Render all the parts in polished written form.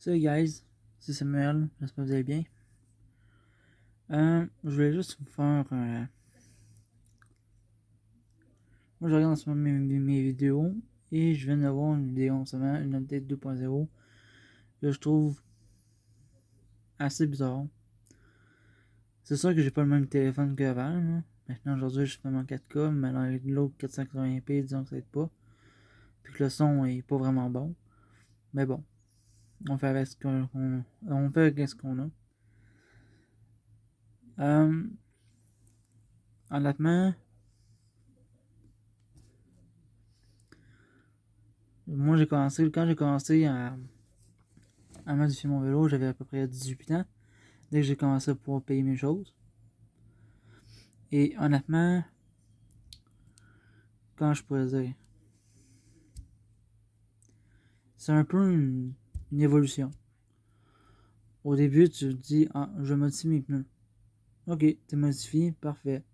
Salut guys, c'est Samuel, j'espère que vous allez bien. Je voulais juste vous faire. Moi je regarde en ce moment mes vidéos et je viens d'avoir une vidéo en ce moment, une update 2.0 que je trouve assez bizarre. C'est sûr que j'ai pas le même téléphone qu'avant. Là. Maintenant aujourd'hui je fais mon 4K, mais avec l'autre 480p, disons que ça aide pas. Puis que le son est pas vraiment bon. Mais bon, on fait avec ce on fait avec ce qu'on a. Honnêtement, moi quand j'ai commencé à modifier mon vélo, j'avais à peu près 18 ans. Dès que j'ai commencé à pouvoir payer mes choses. Et honnêtement, quand je pourrais dire, c'est un peu une évolution. Au début, tu te dis, ah, je modifie mes pneus. Ok, t'es modifié, parfait.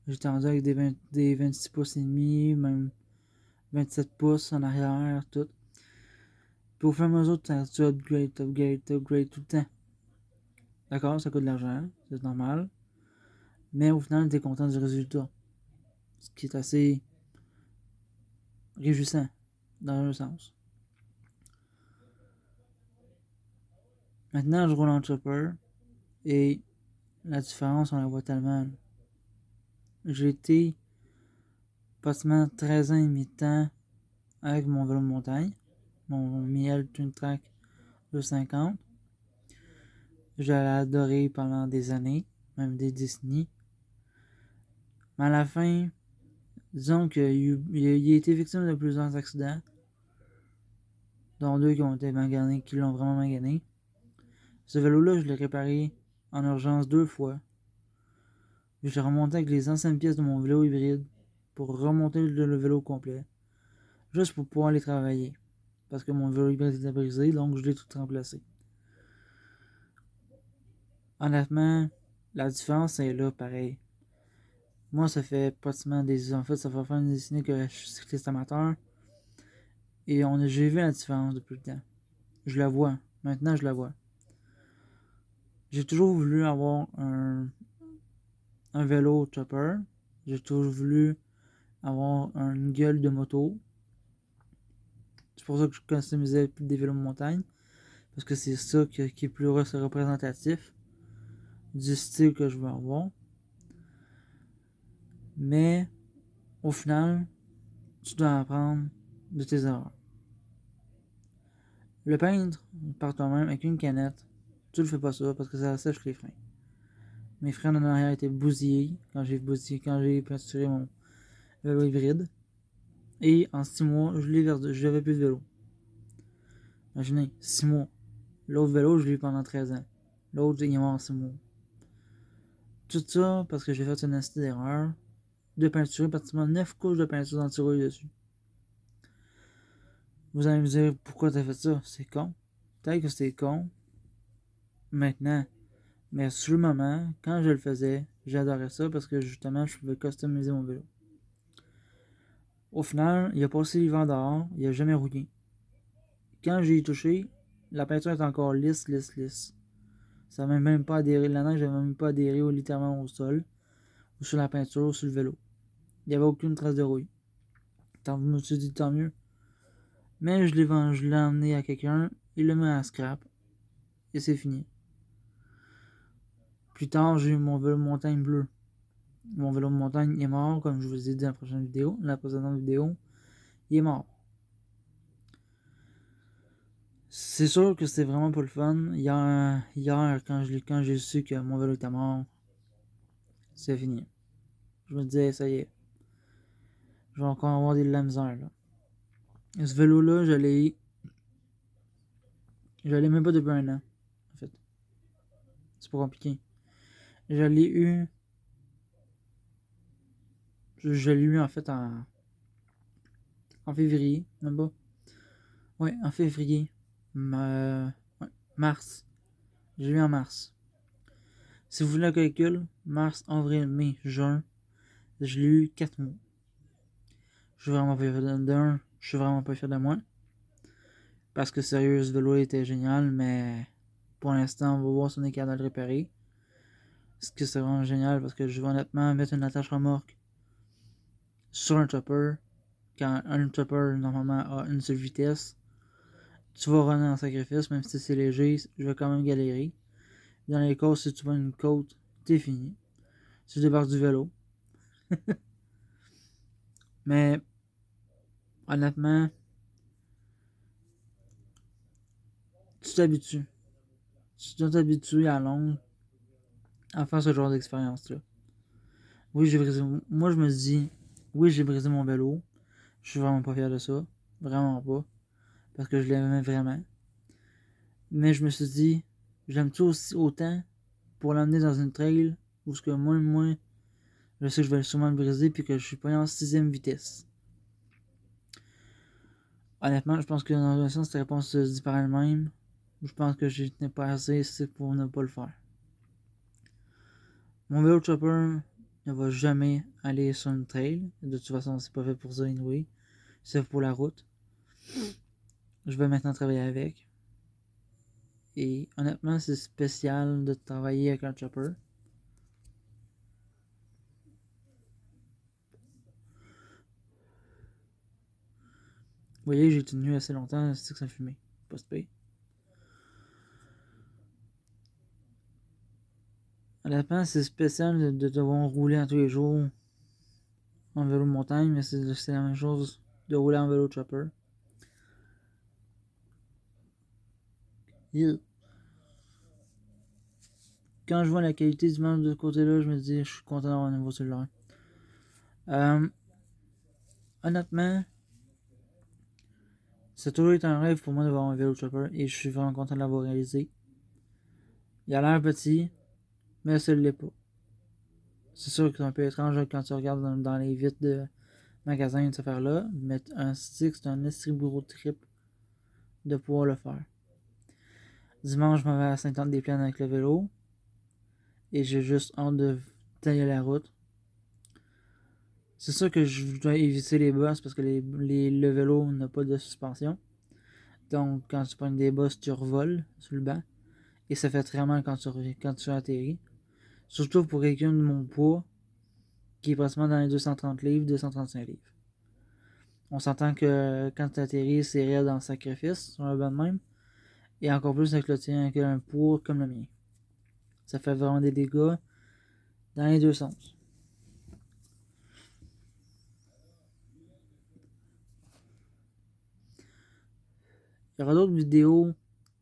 J'étais rendu avec des 26 pouces et demi, même 27 pouces en arrière, tout. Puis au fur et à mesure, tu upgrade tout le temps. D'accord, ça coûte de l'argent, c'est normal. Mais au final, t'es content du résultat. Ce qui est assez réjouissant, dans un sens. Maintenant, je roule en chopper et la différence, on la voit tellement. J'ai été pratiquement 13 ans et demi de temps avec mon vélo de montagne, mon Miel Twin Track 250. Je l'ai adoré pendant des années, même des décennies. Mais à la fin, disons qu'il a été victime de plusieurs accidents, dont deux qui ont été maganés, qui l'ont vraiment magané. Ce vélo-là, je l'ai réparé en urgence 2 fois. Je l'ai remonté avec les anciennes pièces de mon vélo hybride pour remonter le vélo complet, juste pour pouvoir aller travailler. Parce que mon vélo hybride était brisé, donc je l'ai tout remplacé. Honnêtement, la différence est là, pareil. Moi, ça fait pratiquement des... En fait, ça fait faire une décennie que je suis cycliste amateur. Et j'ai vu la différence depuis le temps. Je la vois. Maintenant, je la vois. J'ai toujours voulu avoir un vélo chopper. J'ai toujours voulu avoir une gueule de moto. C'est pour ça que je customisais des vélos de montagne. Parce que c'est ça qui est plus représentatif du style que je veux avoir. Mais, au final, tu dois apprendre de tes erreurs. Le peindre par toi-même avec une canette, tu le fais pas ça parce que ça sèche les freins. Mes freins en arrière étaient bousillés quand j'ai peinturé mon vélo hybride. Et en 6 mois, je n'avais plus de vélo. Imaginez, 6 mois. L'autre vélo, je l'ai eu pendant 13 ans. L'autre, il est mort en 6 mois. Tout ça parce que j'ai fait une astuce d'erreur de peinturer pratiquement 9 couches de peinture d'anti-rouille dessus. Vous allez me dire pourquoi t'as fait ça? C'est con. Peut-être que c'était con. Maintenant. Mais sur le moment, quand je le faisais, j'adorais ça parce que justement, je pouvais customiser mon vélo. Au final, il a passé l'hiver dehors, il a jamais rouillé. Quand j'ai touché, la peinture est encore lisse. Ça n'a même pas adhéré, la neige n'a même pas adhéré littéralement au sol, ou sur la peinture, ou sur le vélo. Il n'y avait aucune trace de rouille. Je me suis dit tant mieux. Mais je l'ai emmené à quelqu'un, il l'a mis à scrap, et c'est fini. Plus tard, j'ai eu mon vélo de montagne bleu. Mon vélo de montagne est mort, comme je vous ai dit dans la précédente vidéo. Il est mort. C'est sûr que c'était vraiment pas le fun. Hier quand j'ai su que mon vélo était mort, c'est fini. Je me disais, ça y est, je vais encore avoir de la misère, là. Et ce vélo-là, je l'ai même pas depuis un an, en fait. C'est pas compliqué. Je l'ai eu, je l'ai eu en fait en février, même pas. Ouais, en février. Ouais, mars. J'ai eu en mars. Si vous voulez le calcul, mars, avril, mai, juin, je l'ai eu 4 mois. Je suis vraiment pas fier je suis vraiment pas fier de moi. Parce que sérieux, ce vélo était génial, mais pour l'instant, on va voir si on est capable de le réparer. Ce que c'est vraiment génial parce que je vais honnêtement mettre une attache remorque sur un chopper. Quand un chopper normalement a une seule vitesse, tu vas runner en sacrifice, même si c'est léger, je vais quand même galérer. Dans les côtes, si tu vas une côte, t'es fini. Si tu débarques du vélo. Mais honnêtement, tu t'habitues. Tu dois t'habituer à longue à faire ce genre d'expérience-là. Oui, j'ai brisé. Moi, je me dis, oui, j'ai brisé mon vélo. Je suis vraiment pas fier de ça. Vraiment pas. Parce que je l'aimais vraiment. Mais je me suis dit, j'aime-tu aussi autant pour l'amener dans une trail où ce que moi, je sais que je vais sûrement le briser puis que je suis pas en 6ème vitesse. Honnêtement, je pense que dans un sens, cette réponse se dit par elle-même. Je pense que je n'ai pas assez, c'est pour ne pas le faire. Mon vélo chopper ne va jamais aller sur une trail. De toute façon, c'est pas fait pour ça anyway. C'est pour la route. Je vais maintenant travailler avec. Et honnêtement, c'est spécial de travailler avec un chopper. Vous voyez, j'ai tenu assez longtemps, c'est que ça fumait. Pas se payer. Honnêtement, c'est spécial de devoir rouler en tous les jours en vélo de montagne, mais c'est la même chose de rouler en vélo chopper. Yeah. Quand je vois la qualité du monde de ce côté-là, je me dis, je suis content d'avoir un nouveau cellulaire. Honnêtement, ça a toujours été un rêve pour moi d'avoir un vélo chopper et je suis vraiment content de l'avoir réalisé. Il a l'air petit, mais ça ne l'est pas. C'est sûr que c'est un peu étrange quand tu regardes dans les vitres de magasins de cette affaire-là, mais un stick, c'est un estriburo trip de pouvoir le faire. Dimanche, je m'en vais à Sainte-Anne-des-Plaines avec le vélo et j'ai juste hâte de tailler la route. C'est sûr que je dois éviter les bosses parce que le vélo n'a pas de suspension. Donc, quand tu prends des bosses, tu revoles sur le banc. Et ça fait très mal quand tu atterris. Surtout pour quelqu'un de mon poids, qui est pratiquement dans les 230 livres, 235 livres. On s'entend que quand tu atterris, c'est réel dans le sacrifice, sur un banc de même. Et encore plus avec le tien, avec un poids comme le mien. Ça fait vraiment des dégâts dans les deux sens. Il y aura d'autres vidéos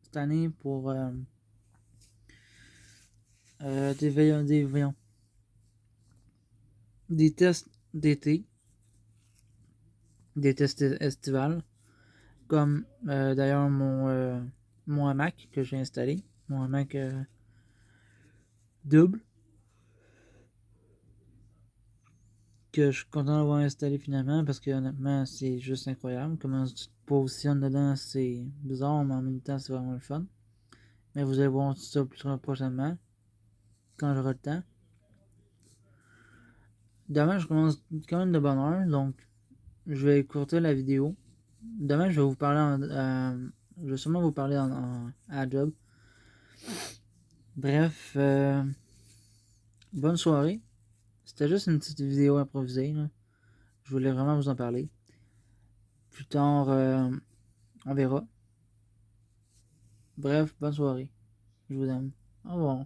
cette année pour des tests d'été, des tests estivales, comme d'ailleurs mon hamac que j'ai installé, mon hamac double, que je suis content d'avoir installé finalement parce que honnêtement c'est juste incroyable. Comment tu te positionnes dedans, c'est bizarre, mais en même temps c'est vraiment le fun. Mais vous allez voir ça plus prochainement, quand j'aurai le temps. Demain je commence quand même de bonne heure, donc je vais écouter la vidéo. Demain je vais vous parler je vais sûrement vous parler à la job. Bref, bonne soirée. C'était juste une petite vidéo improvisée, là. Je voulais vraiment vous en parler. Plus tard, on verra. Bref, bonne soirée. Je vous aime. Au revoir.